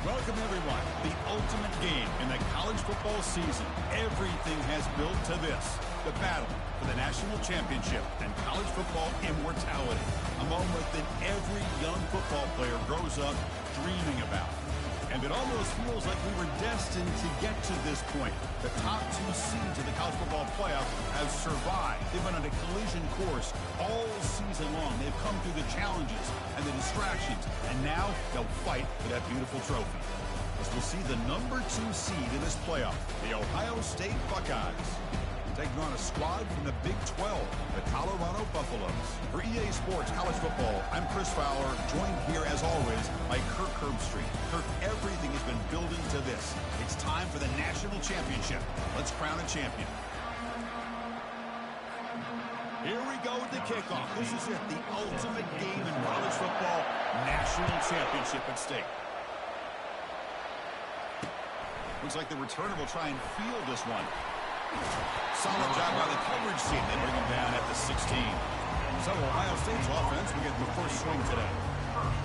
Welcome, everyone. The ultimate game in the college football season. Everything has built to this. The battle for the national championship and college football immortality. A moment that every young football player grows up dreaming about. And it almost feels like we were destined to get to this point. The top two seeds of the college football playoff have survived. They've been on a collision course all season long. They've come through the challenges and the distractions, and now they'll fight for that beautiful trophy. As we'll see the number 2 seed in this playoff, the Ohio State Buckeyes, taking on a squad from the Big 12, the Colorado Buffaloes. For EA Sports College Football, I'm Chris Fowler, joined here as always by Kirk Herbstreit. Kirk, everything has been building to this. It's time for the national championship. Let's crown a champion. Here we go with the kickoff. This is it, the ultimate game in college football, national championship at stake. Looks like the returner will try and field this one. Solid job by the coverage team. They bring him down at the 16. So Ohio State's offense will get the first swing today.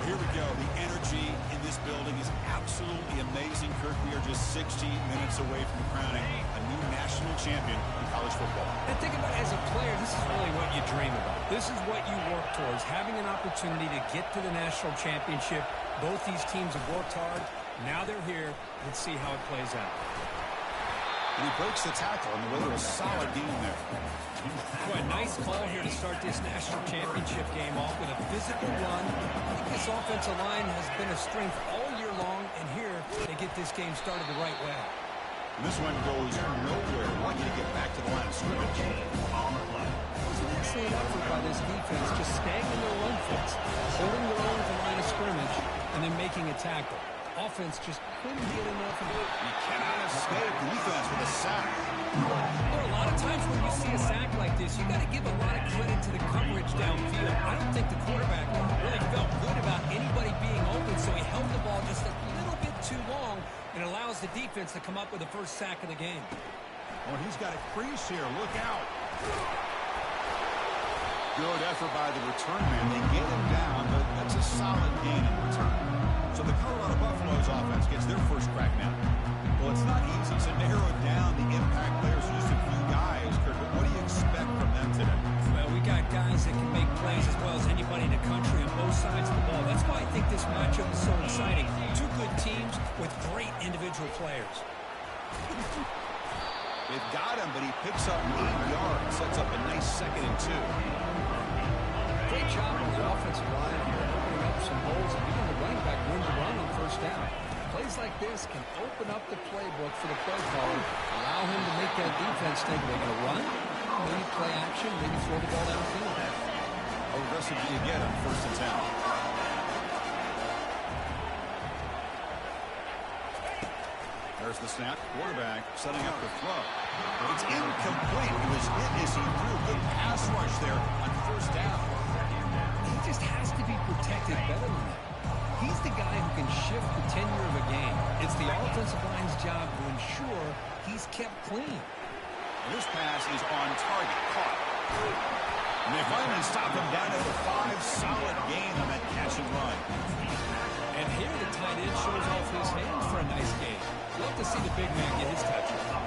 Here we go. The energy in this building is absolutely amazing, Kirk. We are just 16 minutes away from crowning a new national champion in college football. And think about it, as a player, this is really what you dream about. This is what you work towards, having an opportunity to get to the national championship. Both these teams have worked hard. Now they're here. Let's see how it plays out. And he breaks the tackle, and the weather was solid game there. Boy, nice call here to start this national championship game off with a physical run. I think this offensive line has been a strength all year long, and here they get this game started the right way. And this one goes nowhere. Lucky to get back to the line of scrimmage. It was an excellent effort by this defense, just staying in their run fits, holding their own at the line of scrimmage, and then making a tackle. Offense just couldn't get enough of it. You cannot escape the defense with a sack. There are a lot of times when you see a sack like this, you got to give a lot of credit to the coverage downfield. I don't think the quarterback really felt good about anybody being open, so he held the ball just a little bit too long and allows the defense to come up with the first sack of the game. Oh, he's got a crease here. Look out. Good effort by the return man. They get him down, but that's a solid gain in return. So the Colorado Buffaloes offense gets their first crack now. Well, it's not easy to narrow down the impact players to just a few guys, Kirk, but what do you expect from them today? Well, we got guys that can make plays as well as anybody in the country on both sides of the ball. That's why I think this matchup is so exciting. Two good teams with great individual players. They've got him, but he picks up 8 yards, sets up a nice 2nd and 2. Great job on the offensive line here, opening up some holes and giving the running back room to run on first down. Plays like this can open up the playbook for the play caller, allow him to make that defense think they're going to run, maybe play action, maybe throw the ball downfield. How aggressive do you get on 1st and 10? There's the snap. Quarterback setting up the throw. It's incomplete. He was hit as he threw. Good pass rush there on 1st down. He just has to be protected better than that. He's the guy who can shift the tenure of a game. It's the offensive line's job to ensure he's kept clean. And this pass is on target. Caught. And they finally stop him down to the 5. Solid gain on that catch and run. And here the tight end shows off his hands for a nice game. Love to see the big man get his touchdown.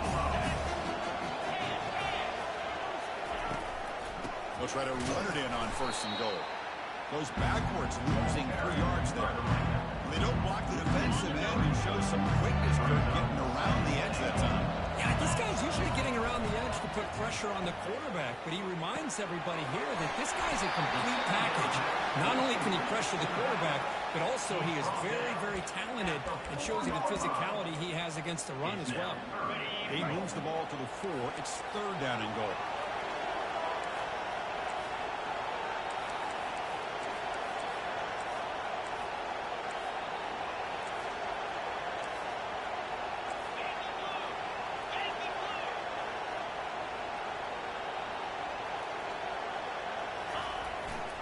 They'll try to run it in on 1st and goal. Goes backwards, losing 3 yards there. And they don't block the defensive end and show some quickness, Kirk, getting around the edge that time. Yeah, this guy's usually getting around the edge to put pressure on the quarterback, but he reminds everybody here that this guy's a complete package. Not only can he pressure the quarterback, but also he is very, very talented and shows you the physicality he has against the run as well. He moves the ball to the 4. It's 3rd down and goal.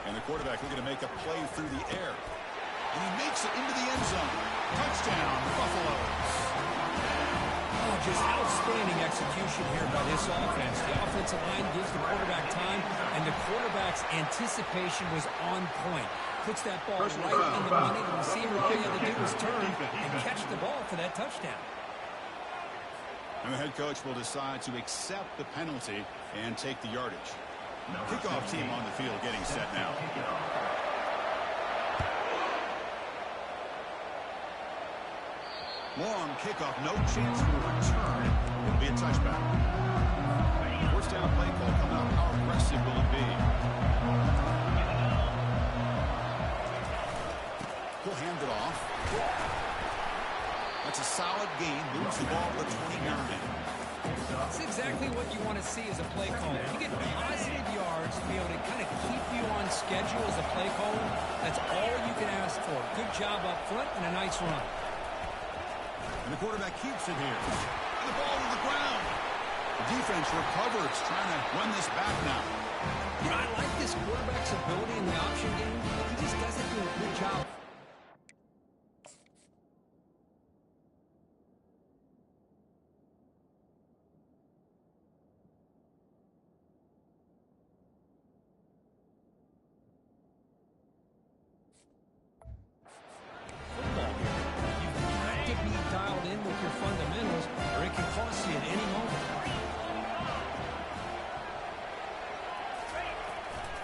And the quarterback looking to make a play through the air. And he makes it into the end zone. Touchdown, Buffaloes. Oh, just outstanding execution here by this offense. The offensive line gives the quarterback time, and the quarterback's anticipation was on point. puts that ball right in the money. The receiver, all he had to do was turn and catch the ball for that touchdown. And the head coach will decide to accept the penalty and take the yardage. Kickoff team on the field getting set now. Long kickoff, no chance for a return. It'll be a touchback. First down play call coming up. How aggressive will it be? He'll hand it off. That's a solid gain. Moves the ball to the 29. That's exactly what you want to see as a play caller. You get positive yards to be able to kind of keep you on schedule as a play caller. That's all you can ask for. Good job up front and a nice run. And the quarterback keeps it here. And the ball to the ground. The defense recovers, trying to run this back now. You know, I like this quarterback's ability in the option game. He just doesn't do a good job.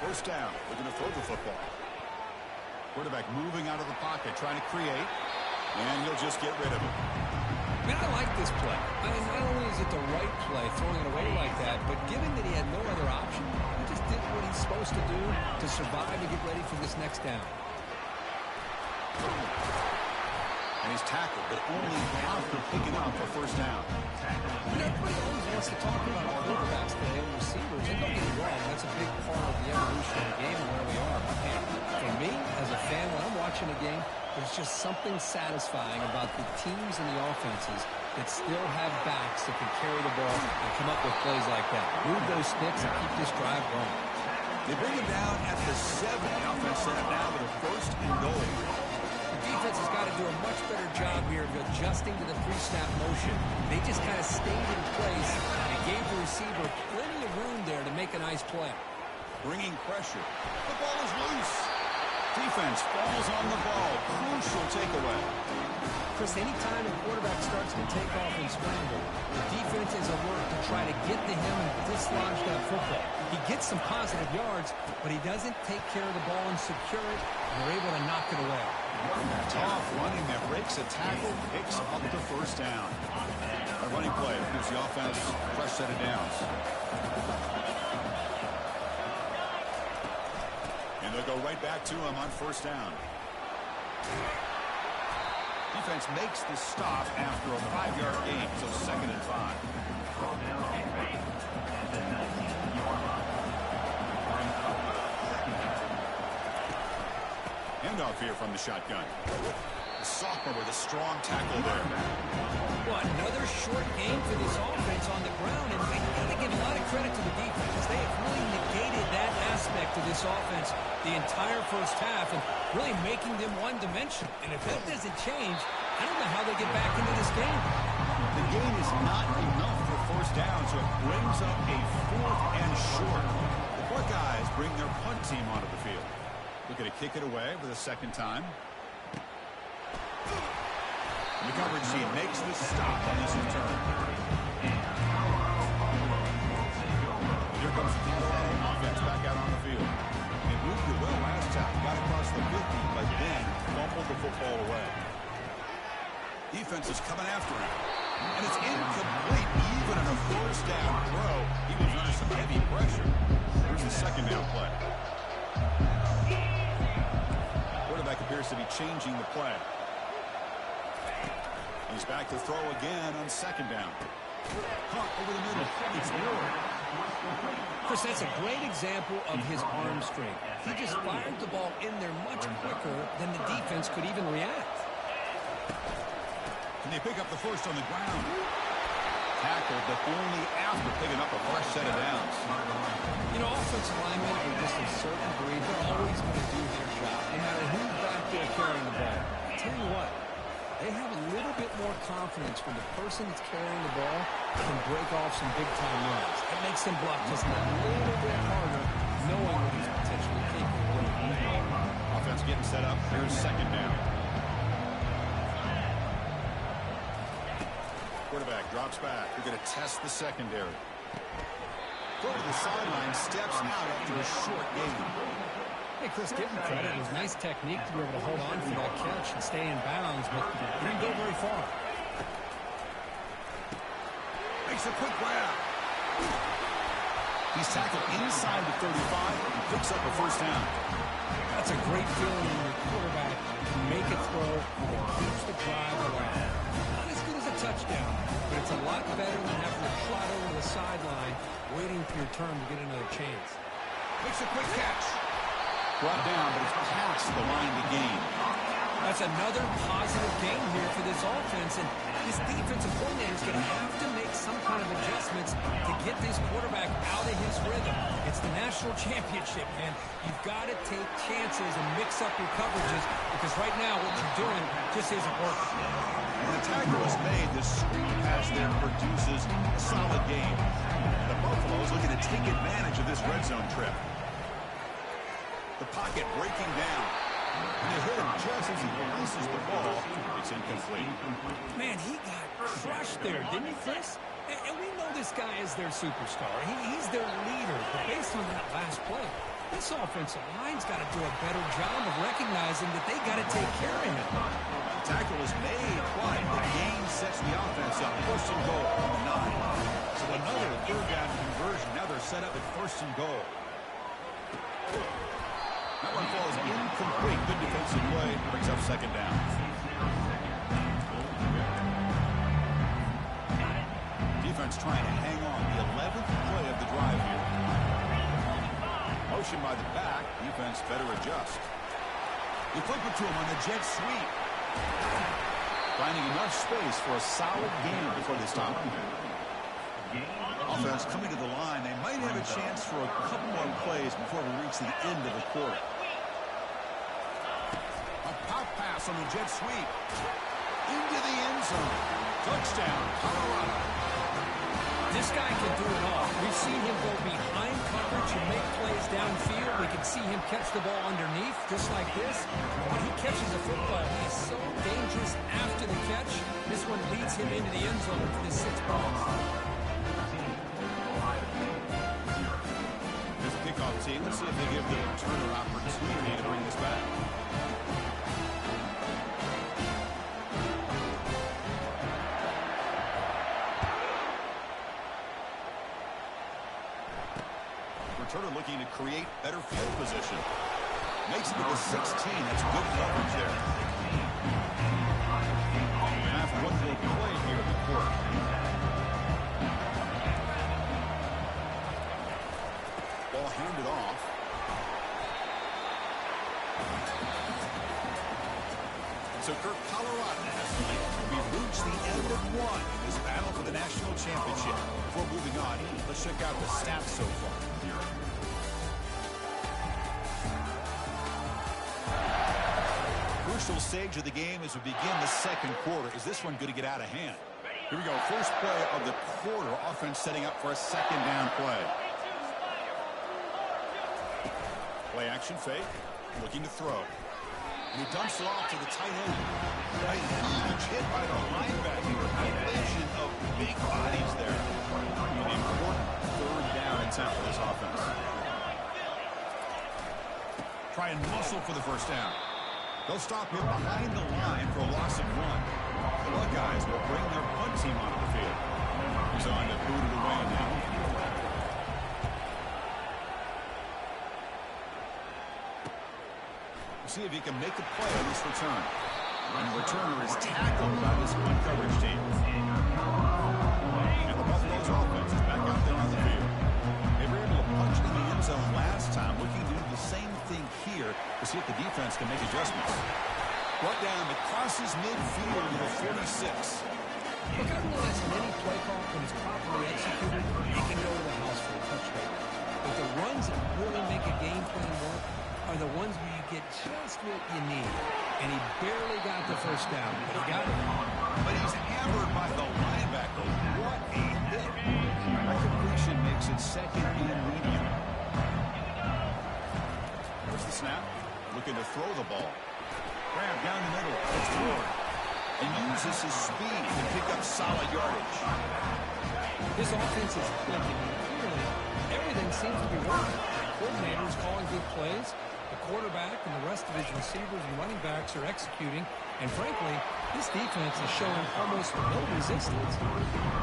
First down. We're going to throw the football. Quarterback moving out of the pocket, trying to create, and you'll just get rid of it. Man, I like this play. I mean, not only is it the right play, throwing it away like that, but given that he had no other option, he just did what he's supposed to do to survive and get ready for this next down. And he's tackled, but only after picking up for first down. You know, everybody always wants to talk about quarterbacks today and receivers, and don't get me wrong, that's a big part of the evolution of the game and where we are. And for me, as a fan, when I'm watching a game, there's just something satisfying about the teams and the offenses that still have backs that can carry the ball and come up with plays like that. Move those sticks and keep this drive going. They bring him down at the 7. The offense set up now with a first and goal. Defense has got to do a much better job here of adjusting to the pre-snap motion. They just kind of stayed in place and gave the receiver plenty of room there to make a nice play. Bringing pressure. The ball is loose. Defense falls on the ball. Crucial takeaway. Chris, anytime a quarterback starts to take off and scramble, the defense is alert to try to get to him and dislodge that football. He gets some positive yards, but he doesn't take care of the ball and secure it, and they're able to knock it away. Tough running that breaks a tackle, picks up the first down. A running play gives the offense a fresh set of downs. And they'll go right back to him on first down. Defense makes the stop after a 5-yard gain, so 2nd and 5. Handoff here from the shotgun. The sophomore with a strong tackle there. Well, another short game for this offense on the ground, and we got to give a lot of credit to the defense. They have really negated that aspect of this offense the entire first half and really making them one-dimensional. And if that doesn't change, I don't know how they get back into this game. The game is not enough for first down, so it brings up a 4th and short. The Buckeyes bring their punt team onto the field. Looking to kick it away for the 2nd time. And the coverage team makes the stop on this return. Here comes the offense back out on the field. It moved it well last time. Got across the 50, but then fumbled the football away. Defense is coming after him. And it's incomplete. Even in a first down throw, he was under some heavy pressure. Here's the 2nd down play. Quarterback appears to be changing the play. He's back to throw again on 2nd down. Caught over the middle. It's Moore. Chris, that's a great example of his arm strength. He just fired the ball in there much quicker than the defense could even react. Can they pick up the first on the ground? Tackled, but only after picking up a fresh set of downs. You know, offensive linemen are just a certain breed. They're always going to do their job, no matter who's back there carrying the ball. I tell you what, they have a little bit more confidence when the person that's carrying the ball can break off some big-time runs. It makes them block just a little bit harder, knowing what he's potentially capable of. Offense getting set up. Here's second down. Quarterback drops back. We're going to test the secondary. Go to the sideline, steps out after a short gain. Hey, Chris, give him credit. It was nice technique to be able to hold on for that catch and stay in bounds, but he didn't go very far. Makes a quick grab. He's tackled inside the 35 and picks up a first down. That's a great feeling when your quarterback can make a throw that keeps the drive alive. Not as good as a touchdown, but it's a lot better than having to trot over the sideline waiting for your turn to get another chance. Makes a quick catch. Brought down, but it's past the line to gain. That's another positive game here for this offense, and this defensive coordinator is going to have to make some kind of adjustments to get this quarterback out of his rhythm. It's the national championship, man. You've got to take chances and mix up your coverages because right now what you're doing just isn't working. When the tackle is made, the screen pass there produces a solid game. The Buffaloes looking to take advantage of this red zone trip. The pocket breaking down. And they hit him just as he releases the ball. It's incomplete. Man, he got crushed there, didn't he, Chris? And we know this guy is their superstar. He's their leader. But based on that last play, this offensive line's got to do a better job of recognizing that they got to take care of him. The tackle is made, but the gain sets the offense up. First and goal on the 9. So another third down conversion. Now they're set up at first and goal. That one falls incomplete. Good defensive play. Brings up second down. Defense trying to hang on. The 11th play of the drive here. Motion by the back. Defense better adjust. You flip it to him on the jet sweep. Finding enough space for a solid gain before they stop him. Offense coming to the line. They might have a chance for a couple more plays before we reach the end of the quarter. A pop pass on the jet sweep. Into the end zone. Touchdown, Colorado. This guy can do it all. We've seen him go behind coverage and make plays downfield. We can see him catch the ball underneath, just like this. When he catches a football, he's so dangerous after the catch. This one leads him into the end zone for the 6 points. Team. Let's see if they give the returner opportunity to bring this back. Returner looking to create better field position. Makes it to the 16. That's good coverage there. Half one will play here in the quarter. Ball handed off. So Kirk, Colorado has reached the end of one in this battle for the national championship. Before moving on, let's check out the stats so far. Crucial stage of the game as we begin the second quarter. Is this one going to get out of hand? Here we go. First play of the quarter. Offense setting up for a second down play. Play action fake, looking to throw. And he dumps it off to the tight end. A huge hit by the linebacker. A collision of big bodies there. An important third down attempt for this offense. Try and muscle for the first down. They'll stop him behind the line for a loss of 1. The Buckeyes will bring their punt team onto the field. He's on to boot it away now. See if he can make a play on this return. And the returner is tackled by this punt coverage team. And the Buffalo's offense is back out there on the field. They were able to punch in the end zone last time, looking to do the same thing here to see if the defense can make adjustments. Brought down, but crosses midfield to the 46. Look, I realize in any play call, when it's properly executed, you can go to the house for a touchdown. But the runs that really make a game plan work are the ones where you get just what you need. And he barely got the first down, but he got it. But he's hammered by the linebacker. What a hit. That completion makes it second and medium. There's the snap. Looking to throw the ball. Grab down the middle. It's Ward. And uses his speed to pick up solid yardage. This offense is clicking. Clearly, everything seems to be working. Coordinators calling good plays. The quarterback and the rest of his receivers and running backs are executing. And frankly, this defense is showing almost no resistance.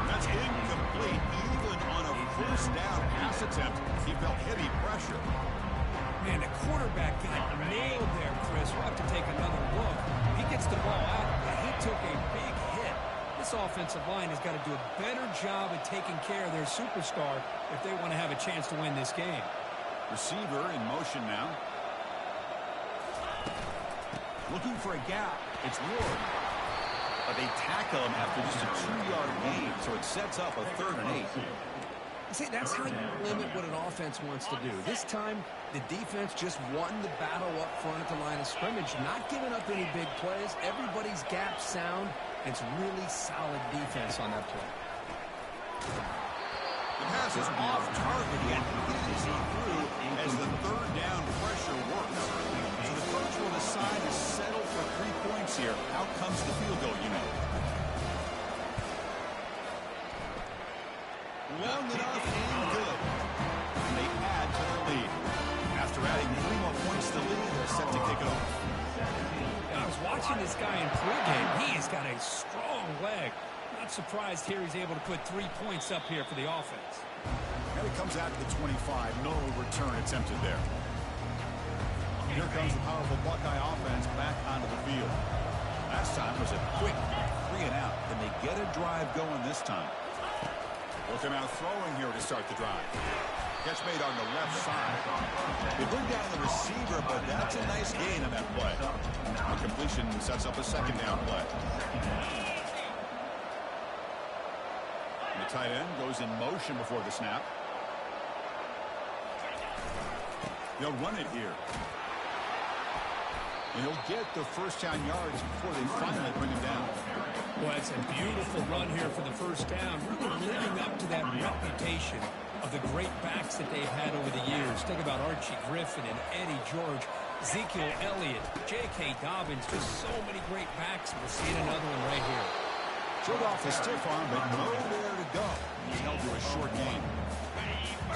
That's incomplete. Even on a first down pass attempt, he felt heavy pressure. Man, the quarterback got nailed there, Chris. We'll have to take another look. He gets the ball out, but he took a big hit. This offensive line has got to do a better job at taking care of their superstar if they want to have a chance to win this game. Receiver in motion now. Looking for a gap. It's Ward. But they tackle him after just a 2-yard gain, so it sets up a 3rd and 8. See, that's how you limit what an offense wants to do. This time, the defense just won the battle up front at the line of scrimmage, not giving up any big plays. Everybody's gap sound. It's really solid defense on that play. The pass is off target, yet easy through as the 3rd down pressure works. So the coach will decide to settle for 3 points here. Out comes the field goal unit. Long enough and good. And they add to their lead. After adding 3 more points to the lead, they're set to kick it off. I was watching this guy in pregame. He has got a strong leg. Not surprised here he's able to put 3 points up here for the offense. And it comes out to the 25. No return attempted there. Here comes the powerful Buckeye offense back onto the field. Last time was a quick 3 and out. Can they get a drive going this time? Looking out throwing here to start the drive. Catch made on the left side. They bring down the receiver, but that's a nice gain on that play. A completion sets up a 2nd down play. And the tight end goes in motion before the snap. They'll run it here. And he'll get the 1st down yards before they finally bring him down. Well, it's a beautiful run here for the 1st down, really living up to that reputation of the great backs that they've had over the years. Think about Archie Griffin and Eddie George, Ezekiel Elliott, J.K. Dobbins, just so many great backs. We'll see another one right here. Showed off the stiff arm, but nowhere to go. He's held to a short gain.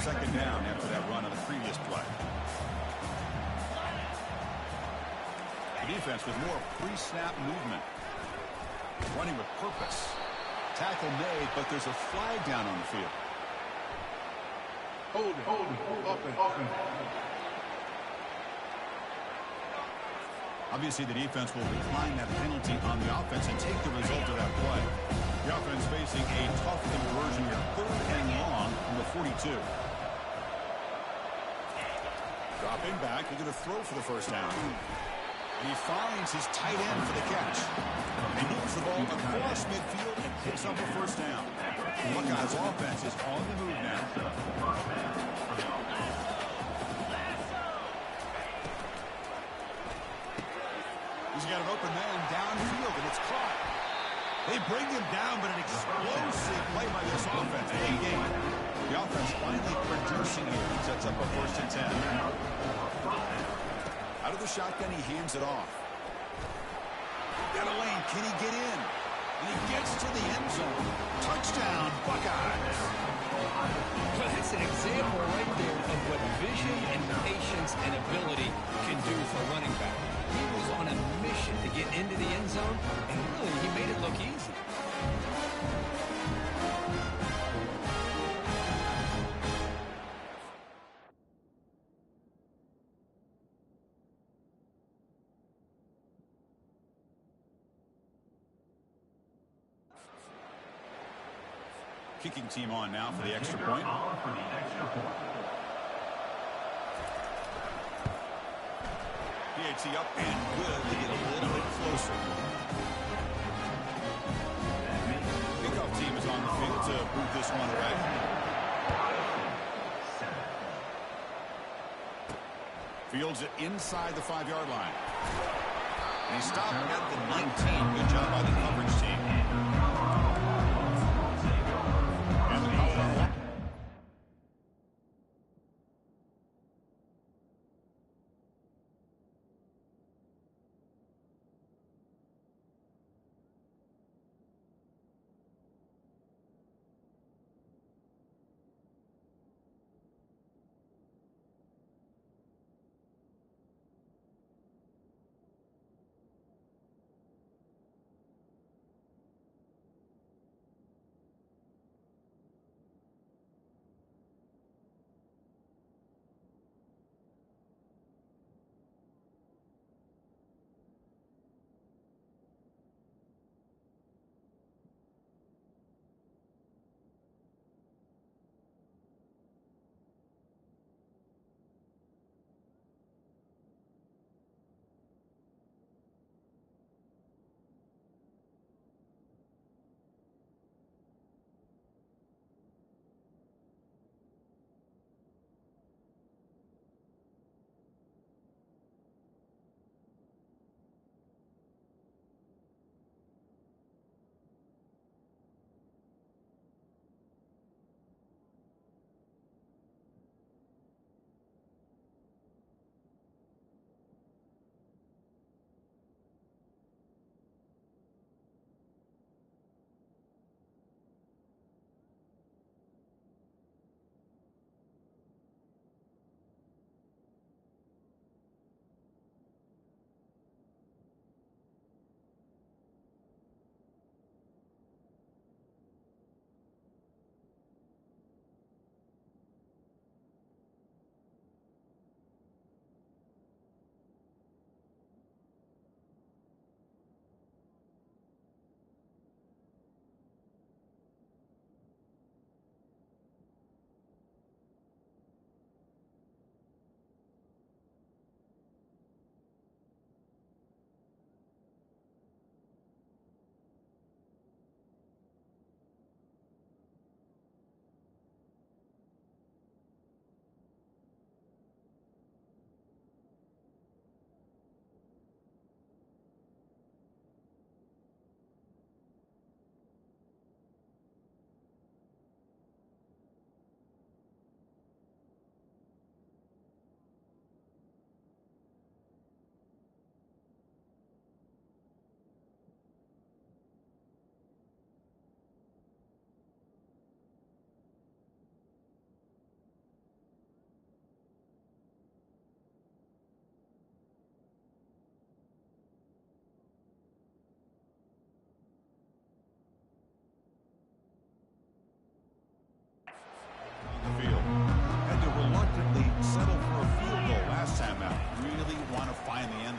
2nd down after that run on the previous play. The defense with more pre-snap movement. Running with purpose. Tackle made, but there's a flag down on the field. Hold it. Up. Obviously, the defense will decline that penalty on the offense and take the result of that play. The offense facing a tough conversion here. 3rd and long from the 42. Dropping back. They're going to throw for the 1st down. He finds his tight end for the catch. He moves the ball across midfield and picks up a 1st down. The Buckeyes offense is on the move now. He's got an open man downfield, and it's caught. They bring him down, but an explosive play by this offense. Big game. The offense finally producing here. Sets up a 1st and 10. Out of the shotgun, he hands it off. Down the lane, can he get in? And he gets to the end zone. Touchdown, Buckeyes. Well, that's an example right there of what vision and patience and ability can do for a running back. He was on a mission to get into the end zone, and really, he made it look easy. Kicking team on now for the extra point. PAT up and good to get a little bit closer. Kickoff team is on the field to move this one away. Fields it inside the 5-yard line. And he stopped at the 19. Good job by the coverage team.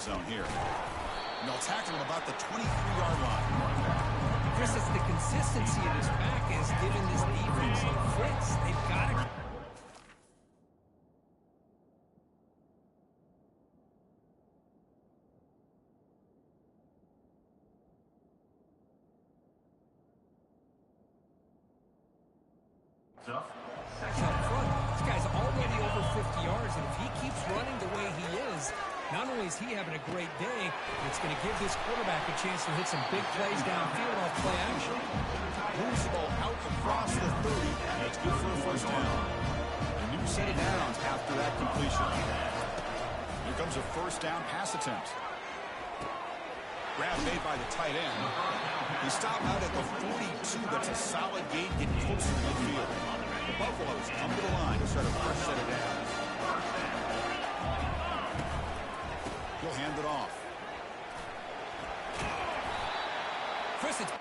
zone here. And they'll tackle him about the 23-yard line. Chris, it's the consistency of this back is giving this defense some fits. They've got to... up front. This guy's already over 50 yards, and if he keeps running the way he is, not only is he having a great day, it's going to give this quarterback a chance to hit some big plays downfield off play action. Moves the ball out across the 30, and it's good for a first down. A new set of downs after that completion. Here comes a first down pass attempt. Grab made by the tight end. He stopped out at the 42. That's a solid gain, getting closer to midfield. The Buffaloes come to the line to start a fresh set of downs. He'll hand it off. Chris, it's a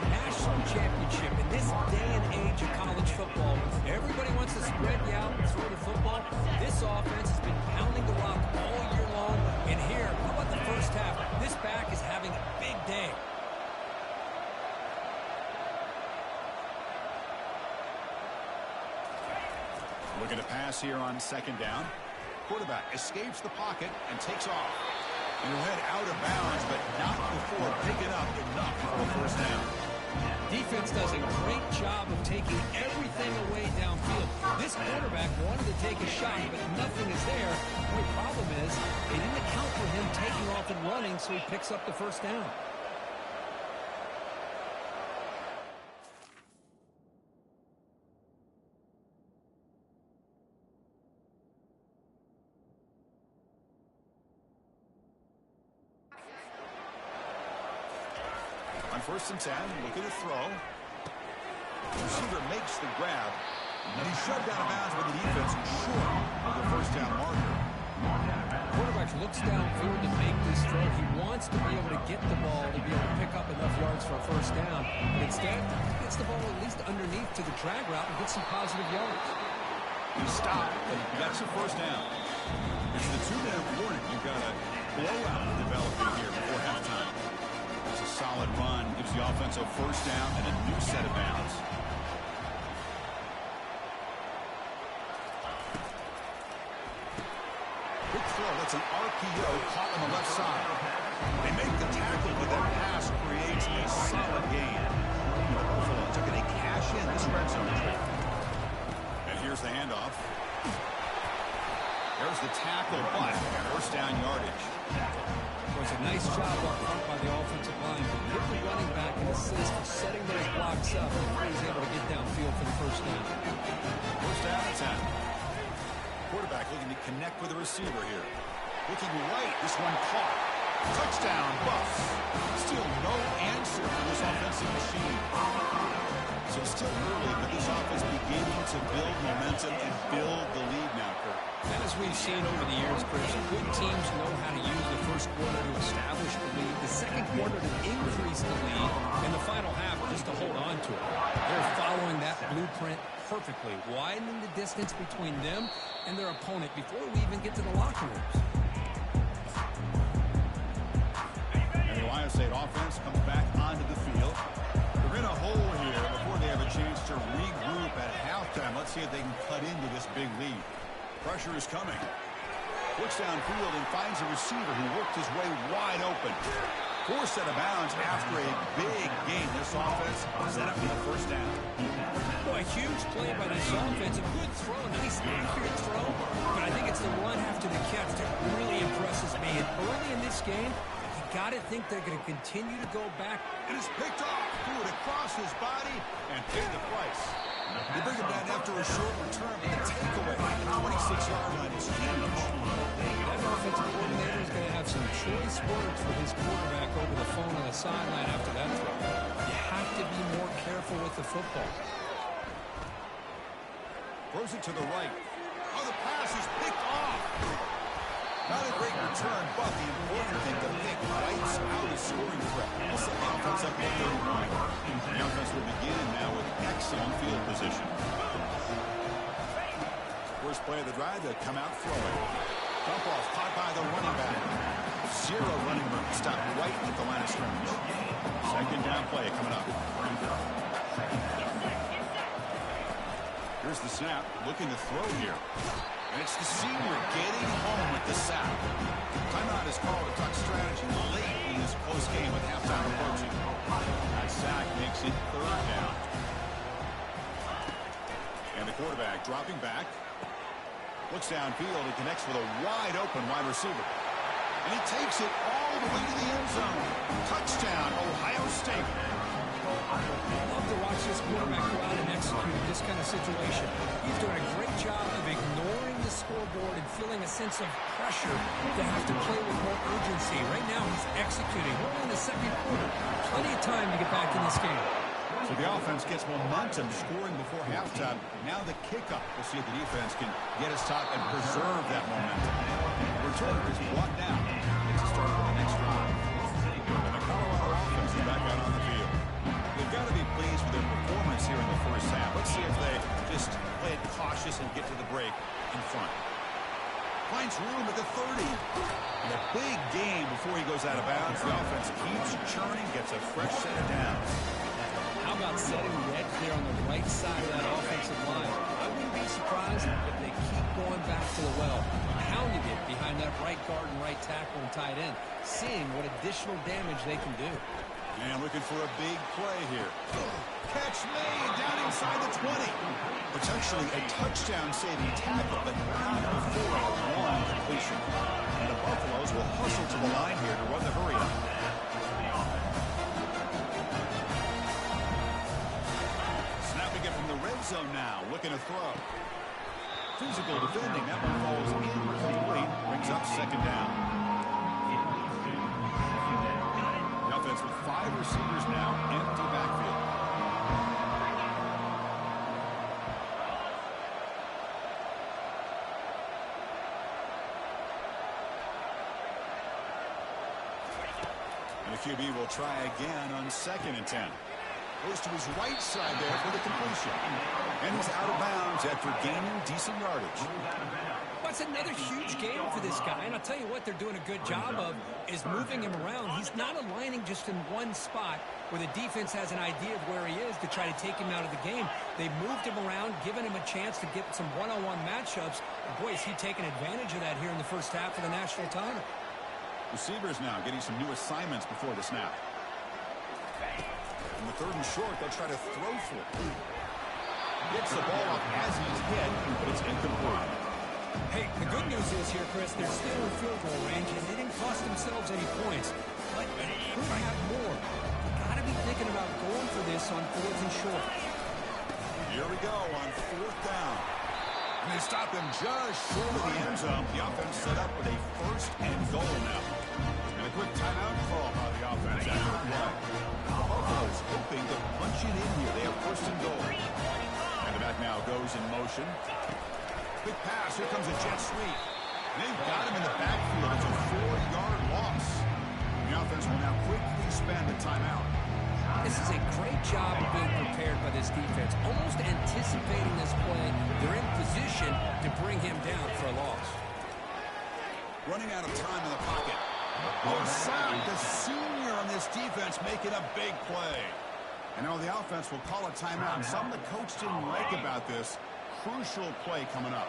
national championship in this day and age of college football. Everybody wants to spread you out and throw the football. This offense has been pounding the rock all year long. And here, how about the first half? This back is having a big day. Looking to pass here on second down. Quarterback escapes the pocket and takes off. And he'll head out of bounds, but not before picking up enough for a first down. Defense does a great job of taking everything away downfield. This quarterback wanted to take a shot, but nothing is there. The only problem is they didn't account for him taking off and running, so he picks up the first down. On 1st and 10, look at the throw. The receiver makes the grab, and he's shoved out of bounds by the defense short of the first down marker. Quarterback looks downfield to make this throw. He wants to be able to get the ball to be able to pick up enough yards for a first down. But instead, he gets the ball at least underneath to the drag route and gets some positive yards. He stopped, but he gets a first down. It's the 2-minute warning. You've got a blowout developing here before halftime. It's a solid run. Gives the offense a first down and a new set of bounds. Quick throw. That's an RPO caught on the left side. They make the tackle, but that pass creates a solid gain. The Buffaloes are going to cash in this red zone trip. And here's the handoff. There's the tackle, but first down yardage. It was a nice job up front by the offensive line to give the running back an assist for setting those blocks up before he's able to get downfield for the first down. First down and 10. Quarterback looking to connect with the receiver here. Looking right, this one caught. Touchdown, Buffs. Still no answer for this offensive machine. So still early, but this offense beginning to build momentum and build the lead now, Kurt. As we've seen over the years, Chris, good teams know how to use the first quarter to establish the lead, the second quarter to increase the lead, and the final half just to hold on to it. They're following that blueprint perfectly, widening the distance between them and their opponent before we even get to the locker rooms. And the Ohio State offense comes back onto the field. They're in a hole here before they have a chance to regroup at halftime. Let's see if they can cut into this big lead. Pressure is coming. Looks downfield and finds a receiver who worked his way wide open. Forced out of bounds after a big gain. This offense set up for the first down. Boy, a huge play by this offense. A good throw, a nice accurate throw. But I think it's the run after the catch that really impresses me. And early in this game, you got to think they're going to continue to go back. It is picked off. Threw it across his body and paid the price. They bring him down after a short return, but the takeaway at the 26-yard line is huge. That offensive coordinator is going to have some choice words for his quarterback over the phone on the sideline after that throw. You have to be more careful with the football. Throws it to the right. Oh, the pass is picked off. Not a great return, but the important thing, the pick wipes out a scoring threat. We'll set the offense up at 31. The offense will begin now with excellent field position. First play of the drive, they'll come out throwing. Dump off caught by the running back. Zero running room. Stopped right at the line of scrimmage. Second down play coming up. Here's the snap. Looking to throw here. And it's the senior getting home with the sack. Timeout is called to talk strategy late in this close game with halftime approaching. That sack makes it third down. And the quarterback dropping back. Looks downfield and connects with a wide open wide receiver. And he takes it all the way to the end zone. Touchdown, Ohio State. I love to watch this quarterback go out and execute in this kind of situation. He's doing a great job of ignoring the scoreboard and feeling a sense of pressure to have to play with more urgency. Right now, he's executing. We're in the second quarter. Plenty of time to get back in this game. So the offense gets momentum, scoring before halftime. Now the kickoff. We'll see if the defense can get us top and preserve that momentum. Returner is brought down. It's a start for the next drive. And the Colorado offense is back out on the field. They've got to be pleased with their performance here in the first half. Let's see if they just play it cautious and get to the break in front. Finds room at the 30. And a big game before he goes out of bounds. The offense keeps churning, gets a fresh set of downs. How about setting the edge there on the right side of that offensive line? I wouldn't be surprised if they keep going back to the well, pounding it behind that right guard and right tackle and tight end, seeing what additional damage they can do. And looking for a big play here. Catch made down inside the 20. Potentially a touchdown-saving tackle, but not before a long completion. And the Buffaloes will hustle to the line here to run the hurry up. Snapping it from the red zone now, looking to throw. Physical defending, that one falls incomplete, brings up second down. The offense with 5 receivers now, empty backfield. And the QB will try again on 2nd and 10. Goes to his right side there for the completion. And he's out of bounds after gaining decent yardage. That's another huge game for this guy, and I'll tell you what they're doing a good job of is moving him around. He's not aligning just in one spot where the defense has an idea of where he is to try to take him out of the game. They moved him around, given him a chance to get some one-on-one matchups. And boy, is he taking advantage of that here in the first half of the national title. Receivers now getting some new assignments before the snap. In the 3rd and short, they'll try to throw for it. Gets the ball up as he's hit, but it's incomplete. Hey, the good news is here, Chris, they're still in field goal range, and they didn't cost themselves any points. But they could have more. You got to be thinking about going for this on 4th and short. Here we go on 4th down. And they stop him just short of the end zone. The offense set up with a 1st and goal now. And a quick timeout call by the offense after the play. The Buffaloes hoping to punch it in here. They have 1st and goal. And the back now goes in motion. Quick pass. Here comes a jet sweep. They've got him in the backfield. It's a 4-yard loss. And the offense will now quickly spend the timeout. This is a great job of being prepared by this defense, almost anticipating this play. They're in position to bring him down for a loss. Running out of time in the pocket. Sack, the senior on this defense, making a big play. And now the offense will call a timeout. Something the coach didn't like about this. Crucial play coming up.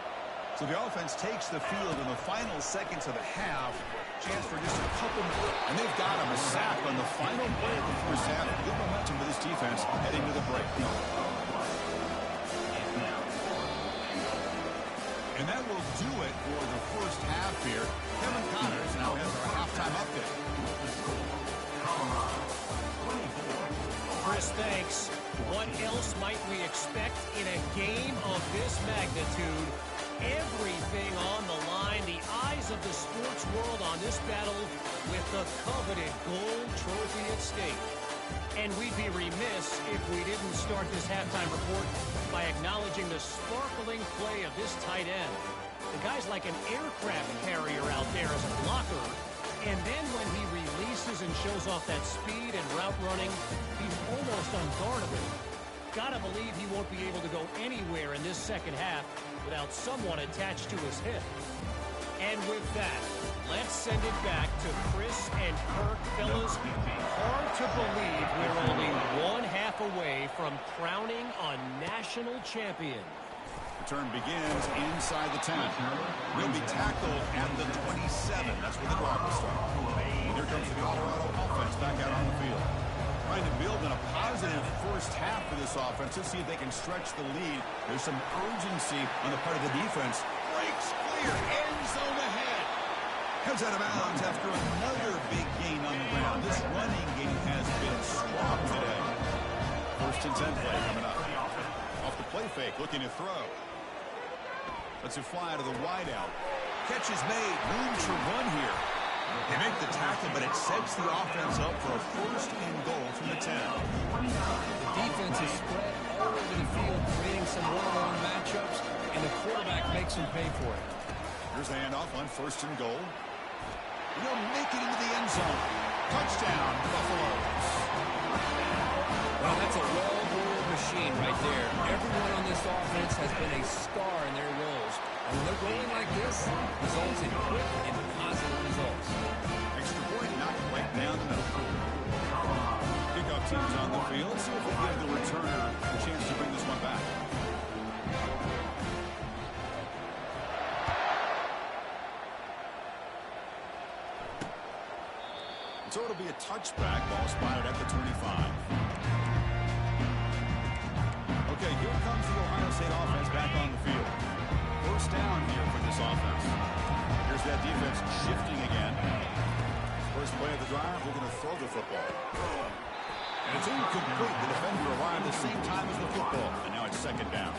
So the offense takes the field in the final seconds of the half. Chance for just a couple more. And they've got him a sack on the final play of the first half. Good momentum for this defense heading to the break. And that will do it for the first half here. Kevin Connors now has our halftime update. Chris, thanks. What else might we expect in a game of this magnitude? Everything on the line, the eyes of the sports world on this battle with the coveted gold trophy at stake. And we'd be remiss if we didn't start this halftime report by acknowledging the sparkling play of this tight end. The guy's like an aircraft carrier out there as a blocker. And then when he releases and shows off that speed and route running, he's almost unguardable. Gotta believe he won't be able to go anywhere in this second half without someone attached to his hip. And with that, let's send it back to Chris and Kirk. Fellas, hard to believe we're only one half away from crowning a national champion. Return begins inside the 10. He'll be tackled at the 27. That's where the drive will start. Here comes the Colorado offense back out on the field. Trying to build in a positive first half for this offense. Let's see if they can stretch the lead. There's some urgency on the part of the defense. Breaks clear. End zone ahead. Comes out of bounds after another big gain on the ground. This running game has been strong today. First and 10 play coming up. Off the play fake, looking to throw. Lets it fly to the wideout. Catch is made. Room to run here. They make the tackle, but it sets the offense up for a first and goal from the 10. The defense is spread all over the field, creating some one-on-one matchups, and the quarterback makes them pay for it. Here's the handoff on first and goal. They'll make it into the end zone. Touchdown, Buffaloes. Well, that's a well-oiled machine right there. Everyone on this offense has been a star in their roles. And when they're rolling like this, results in quick and positive results. Extra point knocked right down the middle. Kickoff teams on the field. See if they give the returner a chance to bring this one back. So it'll be a touchback. Ball spotted at the 25. Okay, here comes the Ohio State offense back on the field. First down here for this offense. Here's that defense shifting again. First play of the drive, we're going to throw the football. And it's incomplete. The defender arrived at the same time as the football. And now it's second down.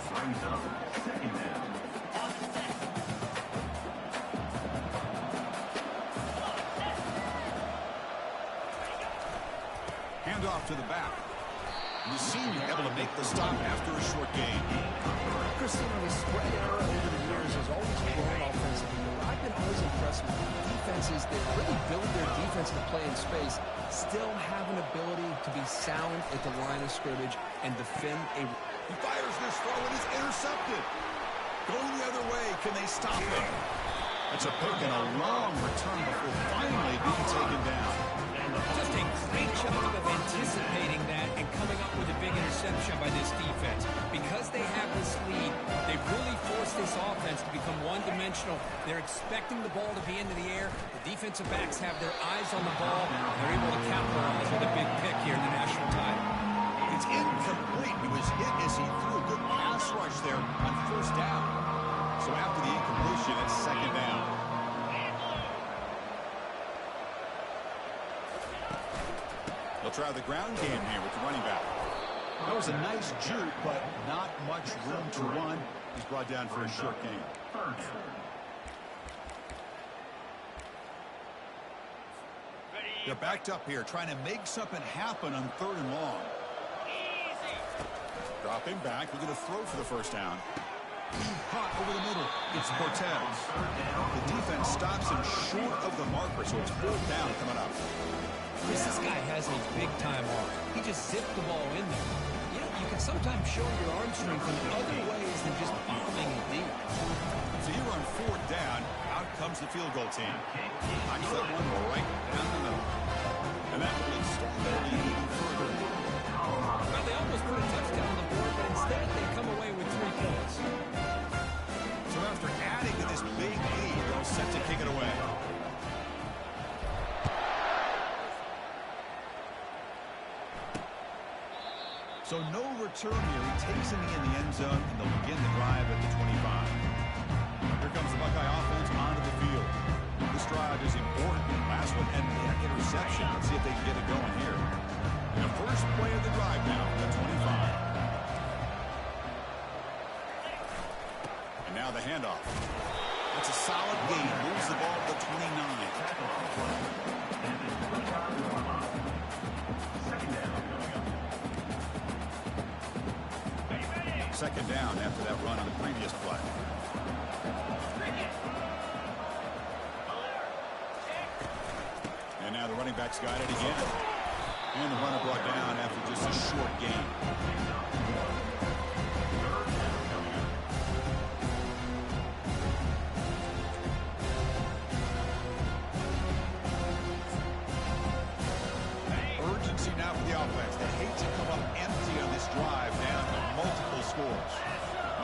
Handoff to the back. The senior able to make the stop after a short gain. Christina, the spread era over the years has always grown offensively. But I've been always impressed with defenses that really build their defense to play in space, still have an ability to be sound at the line of scrimmage and defend a... He fires this throw and is intercepted. Going the other way. Can they stop it? That's a pick and a long return before finally being taken down. Just a great job of anticipating that and coming up with a big interception by this defense. Because they have this lead, they really force this offense to become one-dimensional. They're expecting the ball to be into the air. The defensive backs have their eyes on the ball, and they're able to capitalize with a big pick here in the national title. It's incomplete. He was hit as he threw a good pass rush there on first down. So after the incompletion, it's second down. They'll try the ground game here with the running back. That was a nice juke, but not much room to run. He's brought down for a short gain. They're backed up here, trying to make something happen on third and long. Dropping back, we're going to throw for the first down. Hot over the middle. It's Cortez. The defense stops him short of the marker, so it's fourth down coming up. This guy has a big-time arm. He just zipped the ball in there. You know, you can sometimes show your arm strength in other ways than just bombing it deep. So here on fourth down, out comes the field goal team. Knocks that one right down the middle. And that will extend their lead even further. Well, they almost put a touchdown on the board, but instead they come away with 3 points. So after adding to this big lead, they're set to kick it away. So no return here. He takes it in the end zone, and they'll begin the drive at the 25. Here comes the Buckeye offense onto the field. This drive is important. Last one ended in an interception. Let's see if they can get it going here. The first play of the drive now, the 25. And now the handoff. That's a solid gain. Moves the ball to the 29. Second down after that run on the previous play. And now the running back's got it again. And the runner brought down after just a short gain.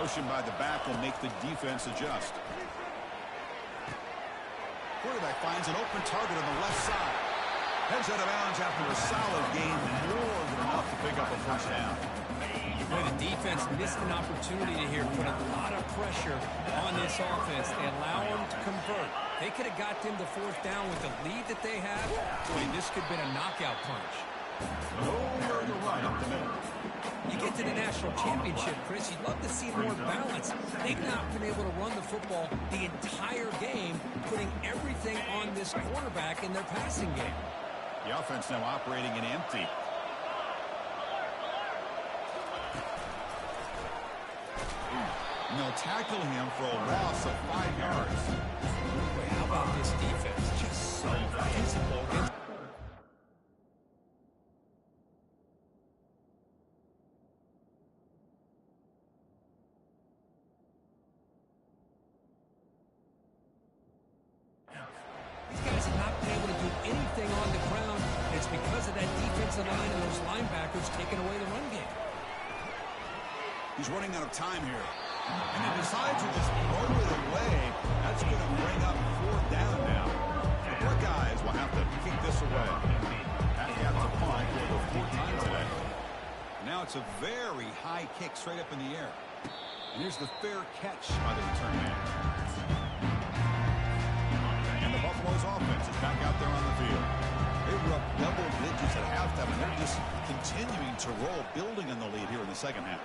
Motion by the back will make the defense adjust. Quarterback finds an open target on the left side. Heads out of bounds after a solid gain, more than enough to pick up a first down. Well, the defense missed an opportunity to here, put a lot of pressure on this offense. They allow them to convert. They could have got them to fourth down with the lead that they have. Boy, this could have been a knockout punch. Nowhere to run up the middle. You get to the national championship, Chris, you'd love to see more balance. They've not been able to run the football the entire game, putting everything on this quarterback in their passing game. The offense now operating in empty. And they'll tackle him for a loss of 5 yards. Boy, how about this defense? Just so physical against. These guys have not been able to do anything on the ground. It's because of that defensive line and those linebackers taking away the run game. He's running out of time here. And he decides to just throw it away. That's going to bring up fourth down now. The Buckeyes will have to kick this away. Have to punt for the fourth time today. Now it's a very high kick straight up in the air. And here's the fair catch by the return man. And the Buffalo's offense is back out there on the field. They were up double digits at halftime, and they're just continuing to roll, building on the lead here in the second half.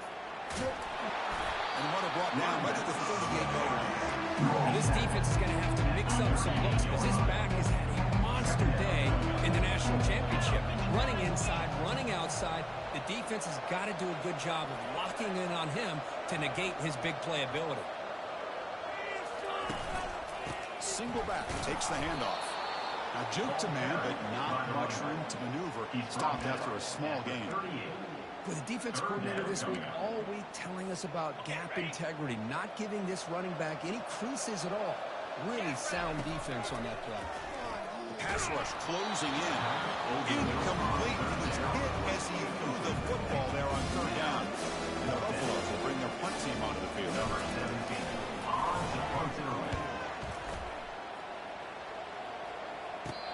And what a brought down right at the 38-yard line. This defense is going to have to mix up some looks because his back has had a monster day in the national championship. Running inside, running outside. The defense has got to do a good job of locking in on him to negate his big play ability. Single back takes the handoff. Now juke to man, but not much room to maneuver. Stopped after a small gain. With the defense coordinator this week, all week telling us about gap integrity, not giving this running back any creases at all. Really sound defense on that play. Pass rush closing in. Incomplete. He was hit as he threw the football there on third down. And the Buffaloes will bring their punt team onto the field. Number 17 on the punt away.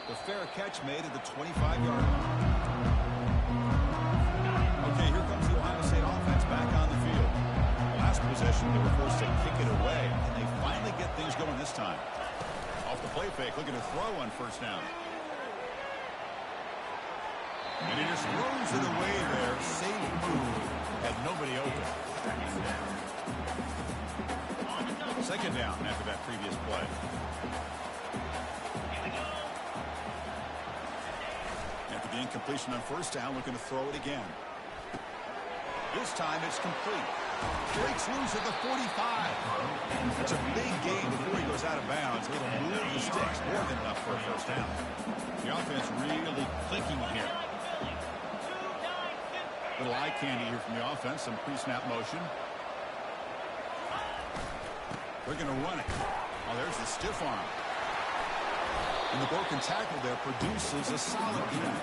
The fair catch made at the 25-yard line. Okay, here comes the Ohio State offense back on the field. Last possession, they were forced to kick it away, and they finally get things going this time. Off the play fake, looking to throw on first down. And he just throws it away there. Safe move. Had nobody open. Second down after that previous play. After the incompletion on first down, looking to throw it again. This time it's complete. Breaks loose at the 45. That's a big gain before he goes out of bounds. A little move the sticks, more than enough for a first down. The offense really clicking here. Little eye candy here from the offense. Some pre-snap motion. They're going to run it. Oh, there's the stiff arm. And the broken tackle there produces a solid gain.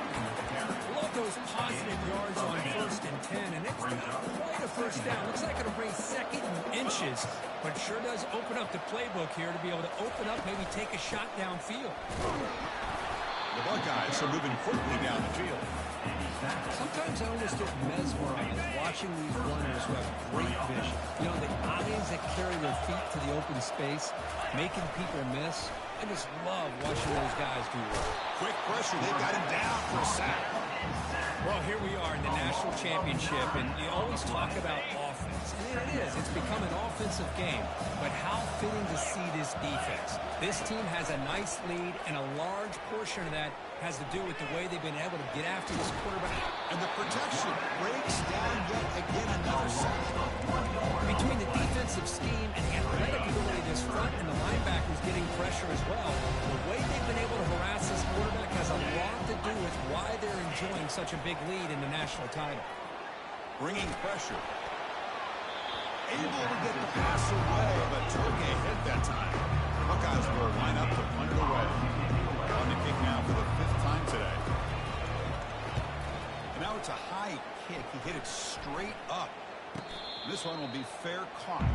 Love those positive yards on 1st and 10, and it's not quite a first down. Looks like it'll bring second and inches, but it sure does open up the playbook here to be able to open up, maybe take a shot downfield. The Buckeyes are moving quickly down the field. Sometimes I almost get mesmerized watching these runners who have great vision. You know, the eyes that carry their feet to the open space, making people miss. I just love watching those guys do work. Quick pressure. They've got him down for a sack. Well, here we are in the national championship, and you always talk about offense. And it is. It's become an offensive game. But how fitting to see this defense. This team has a nice lead, and a large portion of that has to do with the way they've been able to get after this quarterback. And the protection breaks down yet again another sack. Between the defensive scheme and the athletic ability of this front and the linebackers getting pressure as well, the way they've been able to harass this quarterback has a lot to do with why they're enjoying such a big lead in the national title. Bringing pressure. Able to get the pass away, but took a hit that time. Buckeyes will line up to punt it away. On the kick now for the 5th time today. And now it's a high kick. He hit it straight up. This one will be fair caught.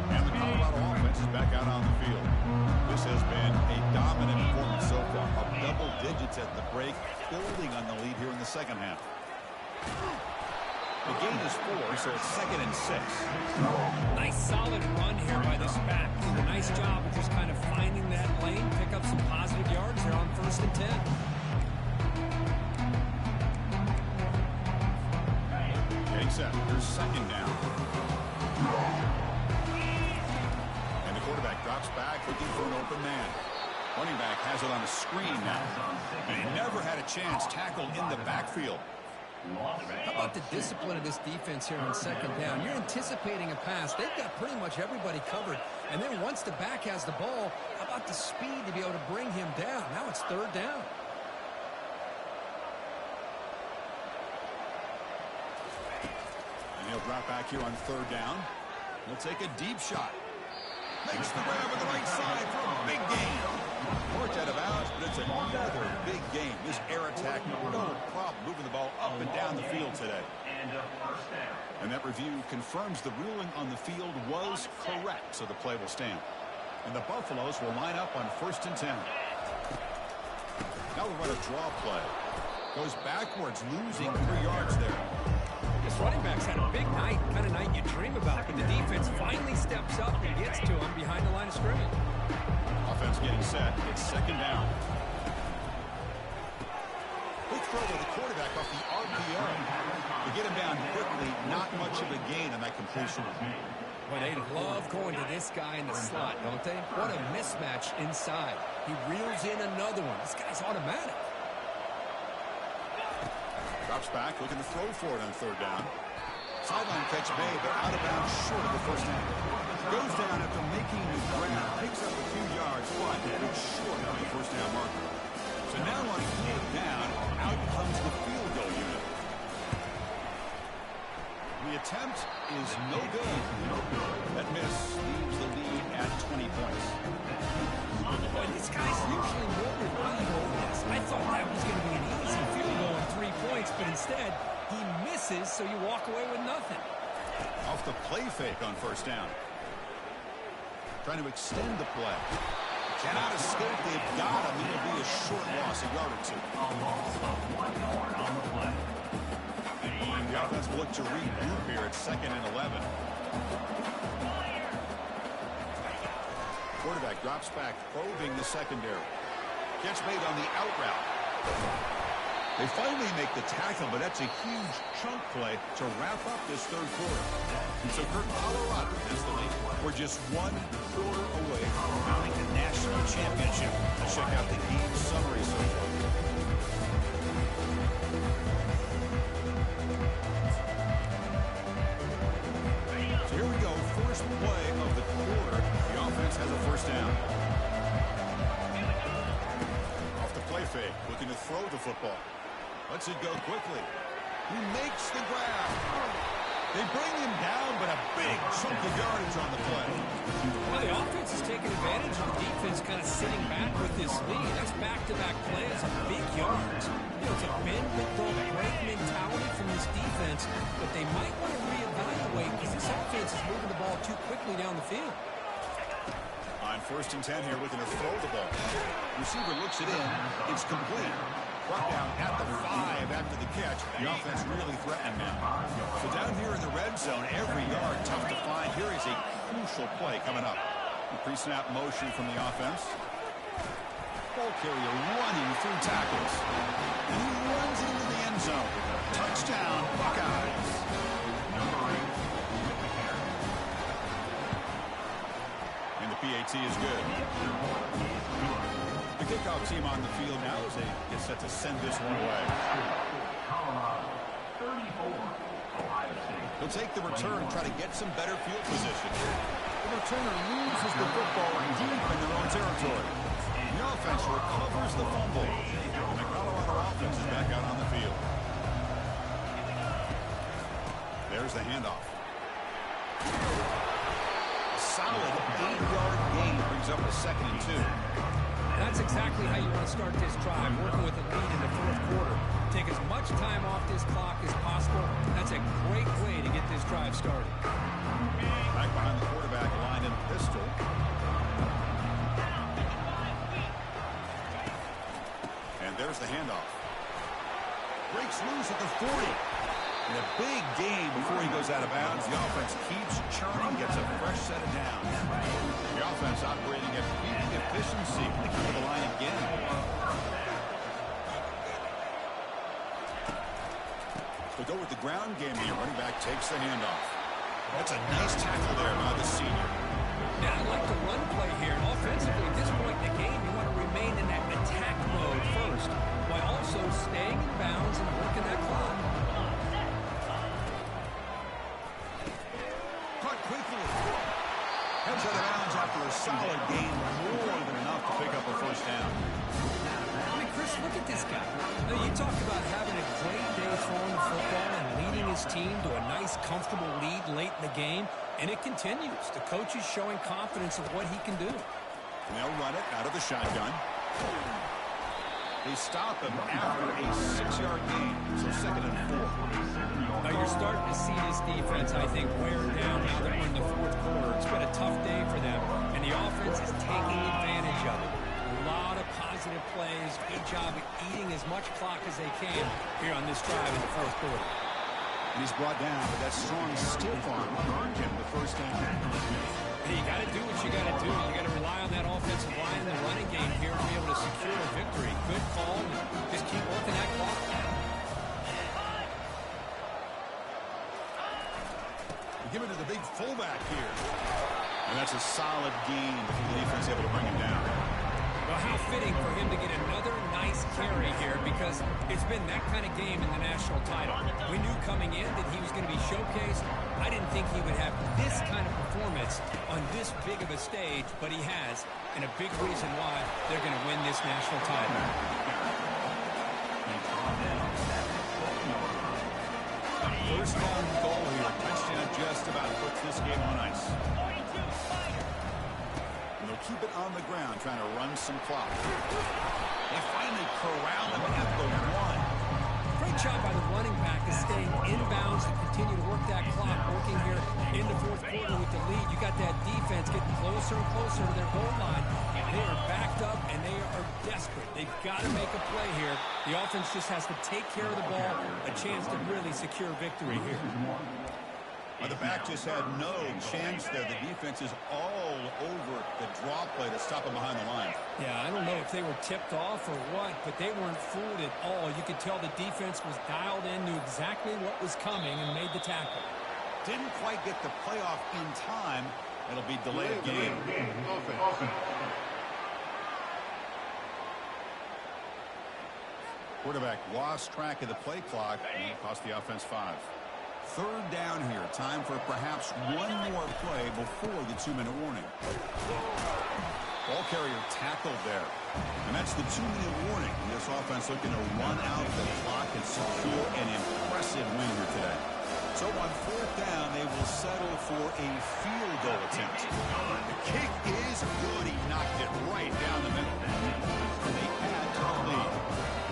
And the Colorado offense is back out on the field. This has been a dominant performance so far. Up double digits at the break, building on the lead here in the second half. The gain is 4, so it's 2nd and 6. Nice solid run here by this back. Did a nice job of just kind of finding that lane, pick up some positive yards there on 1st and 10. Getting set. Here's 2nd down. And the quarterback drops back looking for an open man. Running back has it on a screen now. And he never had a chance tackled in the backfield. How about the discipline of this defense here on 2nd down? You're anticipating a pass. They've got pretty much everybody covered. And then once the back has the ball, how about the speed to be able to bring him down? Now it's 3rd down. And he'll drop back here on 3rd down. He'll take a deep shot. Makes the grab on the right side for a big gain. Worked out of bounds, but it's another big game. This air attack, no problem moving the ball up and down the field today. And that review confirms the ruling on the field was correct, so the play will stand. And the Buffaloes will line up on 1st and 10. Now we'll run a draw play. Goes backwards, losing 3 yards there. This running back's had a big night, kind of night you dream about, but the defense finally steps up and gets to him behind the line of scrimmage. Offense getting set. It's 2nd down. Quick throw to the quarterback off the RPO. To get him down quickly, not much of a gain on that completion. Well, they love going to this guy in the slot, don't they? What a mismatch inside. He reels in another one. This guy's automatic. Drops back, looking to throw for it on 3rd down. Sideline catch made, but out of bounds short of the 1st down. Goes down after making the grab, picks up a few yards, but it's short of the 1st down marker. So now on 4th down, out comes the field goal unit. The attempt is no good. That miss leaves the lead at 20 points. Boy, this guy's usually more reliable than this. I thought that was going to be an easy field goal and 3 points, but instead, he misses, so you walk away with nothing. Off the play fake on 1st down. Trying to extend the play. Cannot escape. They've got him. It'll be a short loss, a yard or 2. The offense will look to regroup here at 2nd and 11. Quarterback drops back, probing the secondary. Catch made on the out route. They finally make the tackle, but that's a huge chunk play to wrap up this 3rd quarter. And so Colorado has the lead. We're just 1 quarter away from mounting the national championship. Let's check out the game summary so far. So here we go, first play of the quarter. The offense has a 1st down. Off the play fake, looking to throw the football. Lets it go quickly. He makes the grab. They bring him down, but a big chunk of yardage on the play. Well, the offense is taking advantage of the defense kind of sitting back with this lead. That's back-to-back plays of big yards. You know, it's a bend-but-don't-break mentality from this defense, but they might want to reevaluate because this offense is moving the ball too quickly down the field. On 1st and 10 here, looking to throw the ball. Receiver looks it in. It's complete. Brought down at the 5 after the catch. The offense really threatened now. So down here in the red zone, every yard tough to find. Here is a crucial play coming up. The pre-snap motion from the offense. Ball carrier running through tackles. And he runs into the end zone. Touchdown, Buckeyes. And the PAT is good. The kickoff team on the field now as they get set to send this one away. He'll take the return and try to get some better field position. The returner loses the football deep in their own territory. The offense recovers the fumble. And the Colorado offense is back out on the field. There's the handoff. A solid 8-yard gain brings up a 2nd and 2. That's exactly how you want to start this drive, working with a lead in the 4th quarter. Take as much time off this handoff. Breaks loose at the 40. And a big gain before he goes out of bounds. The offense keeps churning, gets a fresh set of downs. The offense operating at peak efficiency. They come to the line again. To go with the ground game here, running back takes the handoff. That's a nice tackle there by the senior. Now, I like the run play here. And offensively, at this point in the game, you want to remain in that attack mode first, while also staying in bounds and working that clock. Caught quickly. Heads out of bounds after a solid gain, more than enough to pick up a first down. I mean, Chris, look at this guy. Now, you talk about having a great day throwing the football and leading his team to a nice, comfortable lead late in the game, and it continues. The coach is showing confidence of what he can do. And they'll run it out of the shotgun. They stop him after a 6-yard gain, so 2nd and 4. Now, you're starting to see this defense, I think, wear down now that we're in the 4th quarter. It's been a tough day for them, and the offense is taking advantage of it. A lot of positive plays. Good job of eating as much clock as they can here on this drive in the 4th quarter. And he's brought down, but that strong stiff arm earned him the first down. Hey, you got to do what you got to do. You got to rely on that offensive line and the running game here to be able to secure a victory. Good call, and just keep working that clock. We give it to the big fullback here. And that's a solid gain. The defense able to bring him down. Well, how fitting for him to get another nice carry here, because it's been that kind of game in the national title. We knew coming in that he was going to be showcased. I didn't think he would have this kind of performance on this big of a stage, but he has, and a big reason why they're going to win this national title. First down goal here. Touchdown just about puts this game on ice. And they'll keep it on the ground, trying to run some clock. They finally corral him at the 1. Great job by the running back is staying inbounds to continue to work that clock, working here in the 4th quarter with the lead. You got that defense getting closer and closer to their goal line. They are backed up, and they are desperate. They've got to make a play here. The offense just has to take care of the ball, a chance to really secure victory here. Well, the back just had no chance there. The defense is all over the draw play to stop him behind the line. Yeah, I don't know if they were tipped off or what, but they weren't fooled at all. You could tell the defense was dialed in, knew exactly what was coming, and made the tackle. Didn't quite get the playoff in time. It'll be delayed game. Quarterback lost track of the play clock, and it cost the offense 5. 3rd down here. Time for perhaps one more play before the 2-minute warning. Ball carrier tackled there. And that's the 2-minute warning. This offense looking to run out the clock and secure an impressive win here today. So on 4th down, they will settle for a field goal attempt. The kick is good. He knocked it right down the middle. They add to the lead.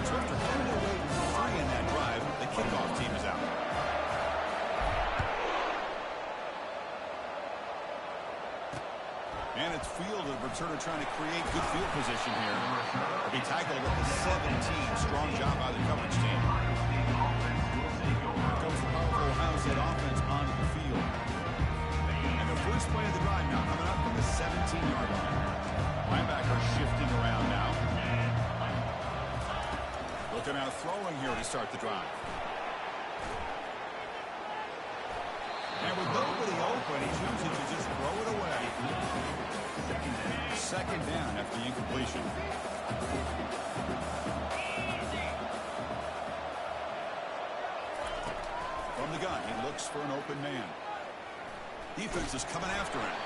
So after coming away with 3 in that drive, the kickoff team is out. And it's field. The returner trying to create good field position here. He'll be tackled at the 17. Strong job by the coverage team. Here comes the powerful Ohio State offense onto the field. And the first play of the drive now coming up from the 17-yard line. Linebacker shifting around now. Looking out throwing here to start the drive. And with nobody open, he chooses to just throw it away. 2nd down after the incompletion. From the gun, he looks for an open man. Defense is coming after him.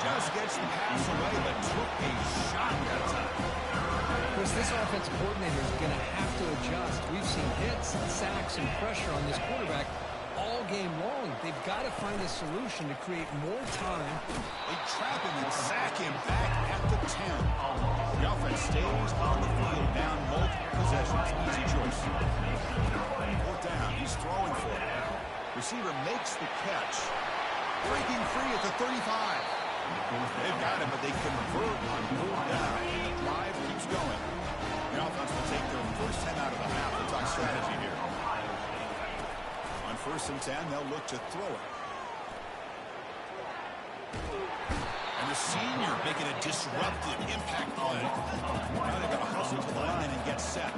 Just gets the pass away, but took a shot that time. Chris, this offensive coordinator is going to have to adjust. We've seen hits, sacks, and pressure on this quarterback all game long. They've got to find a solution to create more time. They trap him and sack him back at the 10. The offense stays on the field, down multiple possessions. Easy choice. 4th down, he's throwing for it. Receiver makes the catch. Breaking free at the 35. They've got him, but they convert on 4th down. The drive keeps going. The offense will take their first 10 out of the half. We'll talk strategy here. On 1st and 10, they'll look to throw it. And the senior making a disruptive impact on it. Now they've got to hustle to the line and get set.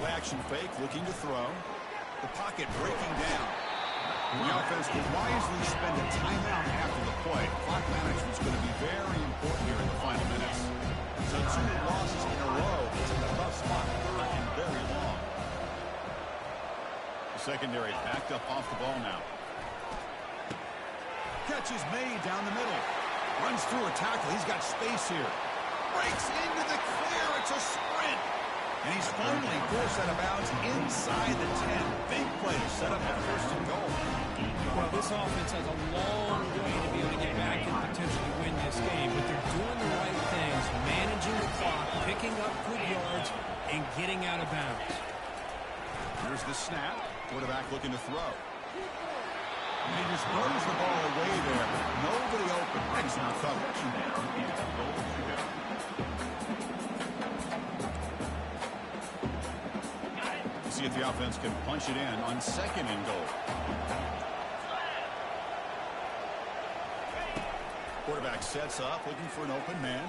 Play action fake, looking to throw. The pocket breaking down. The offense can wisely spend a timeout after the play. Clock management's going to be very important here in the final minutes. So 2 losses in a row. It's in a tough spot, 3rd and very long. The secondary backed up off the ball now. Catch is made down the middle. Runs through a tackle. He's got space here. Breaks into the clear. It's a sprint. And he's finally forced out of bounds inside the 10. Big play set up at 1st and goal. Well, this offense has a long way to be able to get back and potentially win this game, but they're doing the right things, managing the clock, picking up good yards, and getting out of bounds. Here's the snap. Quarterback looking to throw. And he just throws the ball away there. Nobody open. Excellent coverage. See if the offense can punch it in on 2nd and goal. Quarterback sets up, looking for an open man.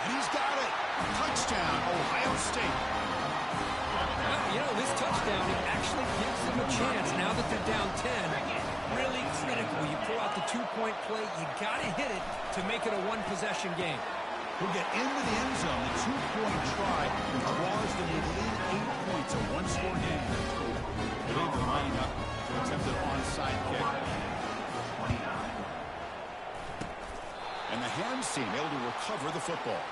And he's got it. Touchdown, Ohio State. You know, this touchdown, it actually gives them a chance now that they're down 10. Really critical. You pull out the 2-point play, you got to hit it to make it a 1-possession game. Who get into the end zone, the 2-point try draws them within 8 points, a 1-score game. They're lining up to attempt an onside kick. And the hands team able to recover the football.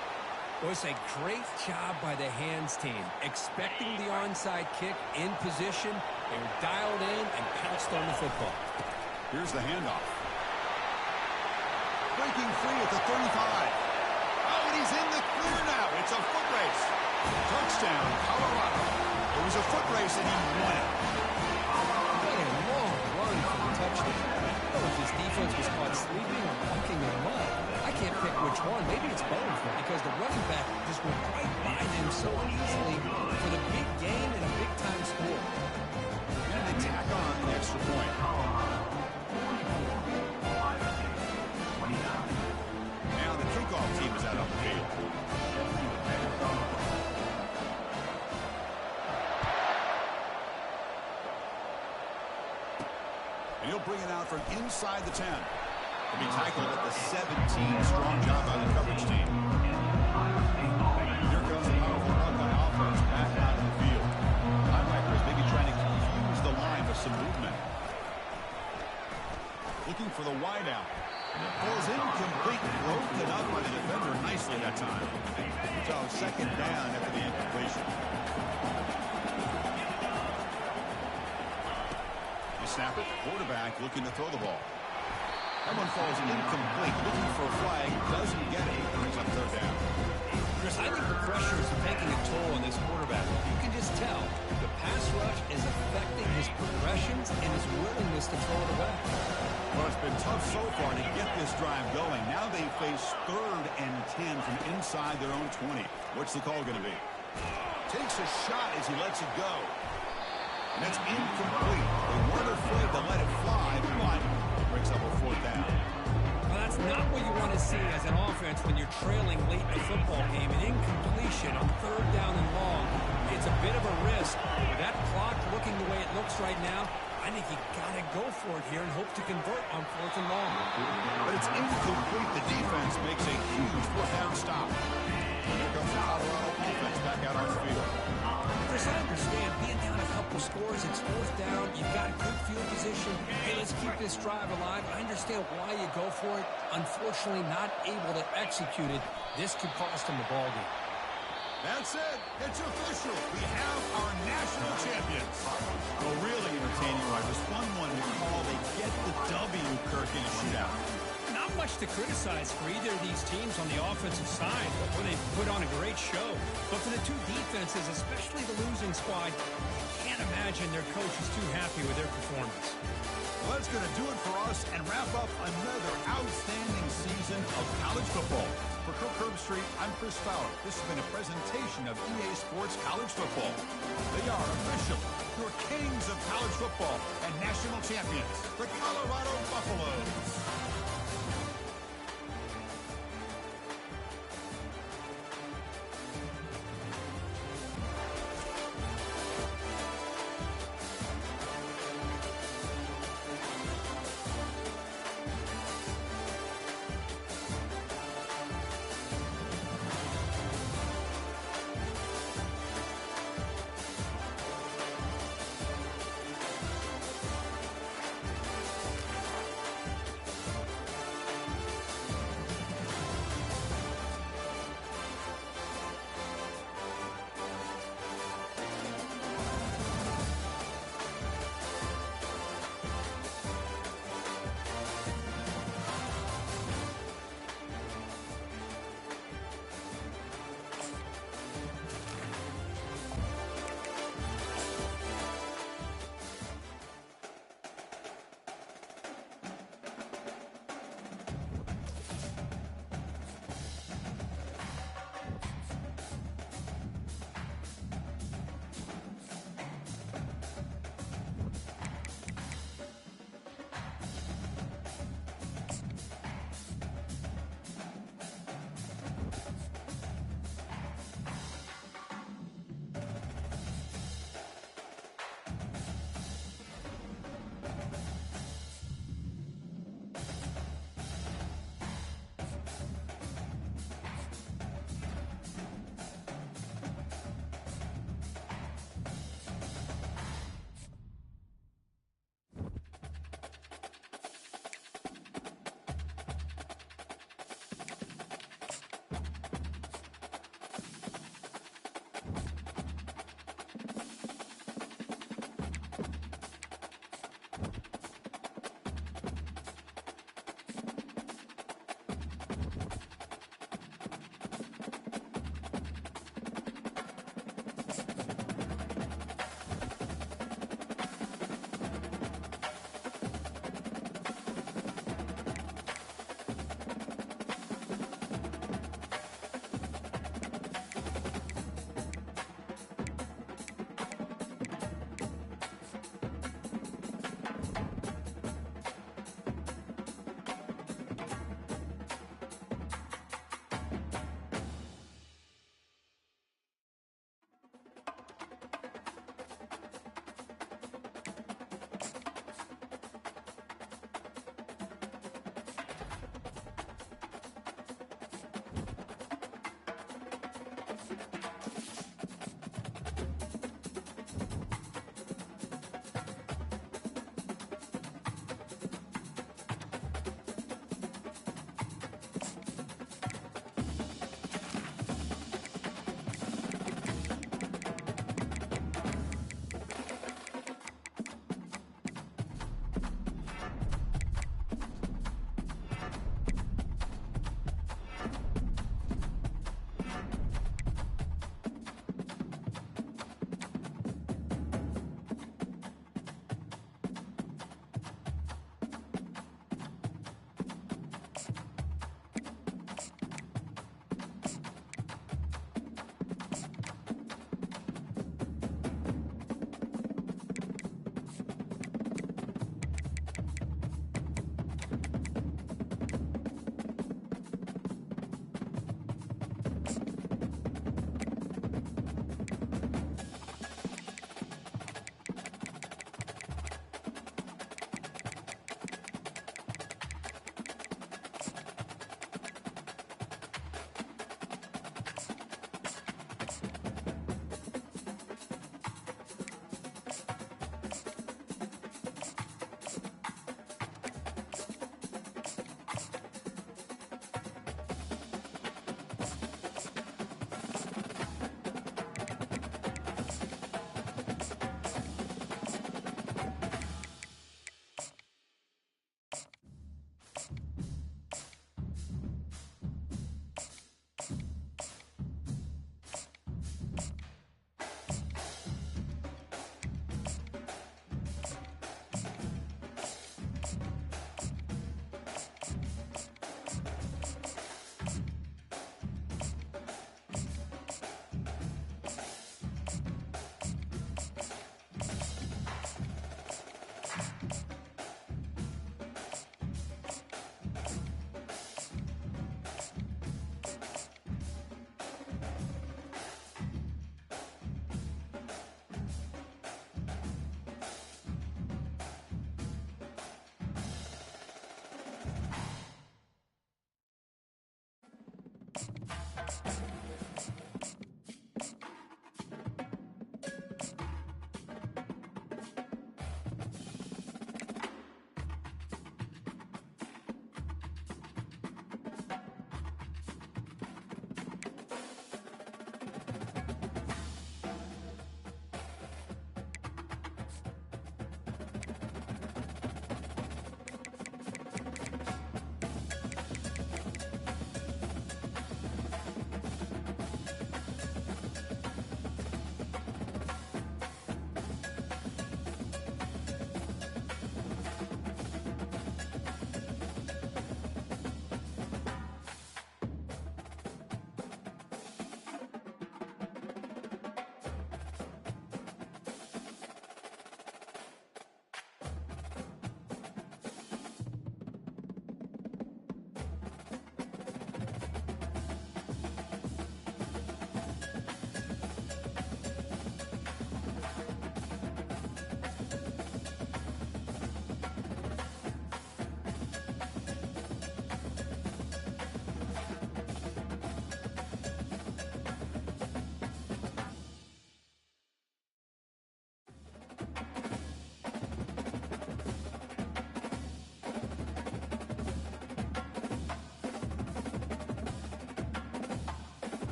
Well, it's a great job by the hands team. Expecting the onside kick in position, they were dialed in and pounced on the football. Here's the handoff. Breaking free at the 35. Oh, and he's in the clear now. It's a foot race. Touchdown, Colorado. It was a foot race, and he won it. What a long run for the touchdown. I don't know if his defense was caught sleeping or walking in mud. I can't pick which one. Maybe it's both, because the running back just went right by them so easily for the big gain and a big-time score. And they tack on the extra point. Now the kickoff team is out on the field. And he'll bring it out from inside the 10. He'll be tackled at the 17. Strong job by the coverage team. Here comes the powerful Buckeye offense back out of the field. Linebackers maybe trying to confuse the line with some movement. Looking for the wideout. Ball's incomplete, broken up by the defender nicely that time. So 2nd down after the incompletion. The snapper, quarterback looking to throw the ball. That one falls incomplete, looking for a flag, doesn't get it, brings up 3rd down. Chris, I think the pressure is taking a toll on this quarterback. You can just tell the pass rush is affecting his progressions and his willingness to throw it away. Well, it's been tough so far to get this drive going. Now they face 3rd and 10 from inside their own 20. What's the call going to be? Takes a shot as he lets it go. And that's incomplete. They weren't afraid to let it fly, but it breaks up a 4th down. Well, that's not what you want to see as an offense when you're trailing late in a football game. An incompletion on 3rd down and long. It's a bit of a risk. With that clock looking the way it looks right now, I think you got to go for it here and hope to convert on 4th and long. But it's incomplete. The defense makes a huge 4th down stop. Here comes the Colorado offense back out on the field. Chris, I understand being down a couple scores, it's 4th down, you've got good field position. Hey, let's keep this drive alive. I understand why you go for it. Unfortunately, not able to execute it. This could cost him the ball game. That's it. It's official. We have our national champions. Well, really entertaining, right? Just fun one to call. They get the W, Kirk, in a shootout. Not much to criticize for either of these teams on the offensive side, where they put on a great show. But for the two defenses, especially the losing squad, you can't imagine their coach is too happy with their performance. Well, that's going to do it for us and wrap up another outstanding season of college football. For Kirk Herbstreit, I'm Chris Fowler. This has been a presentation of EA Sports College Football. They are official, your kings of college football and national champions, the Colorado Buffaloes.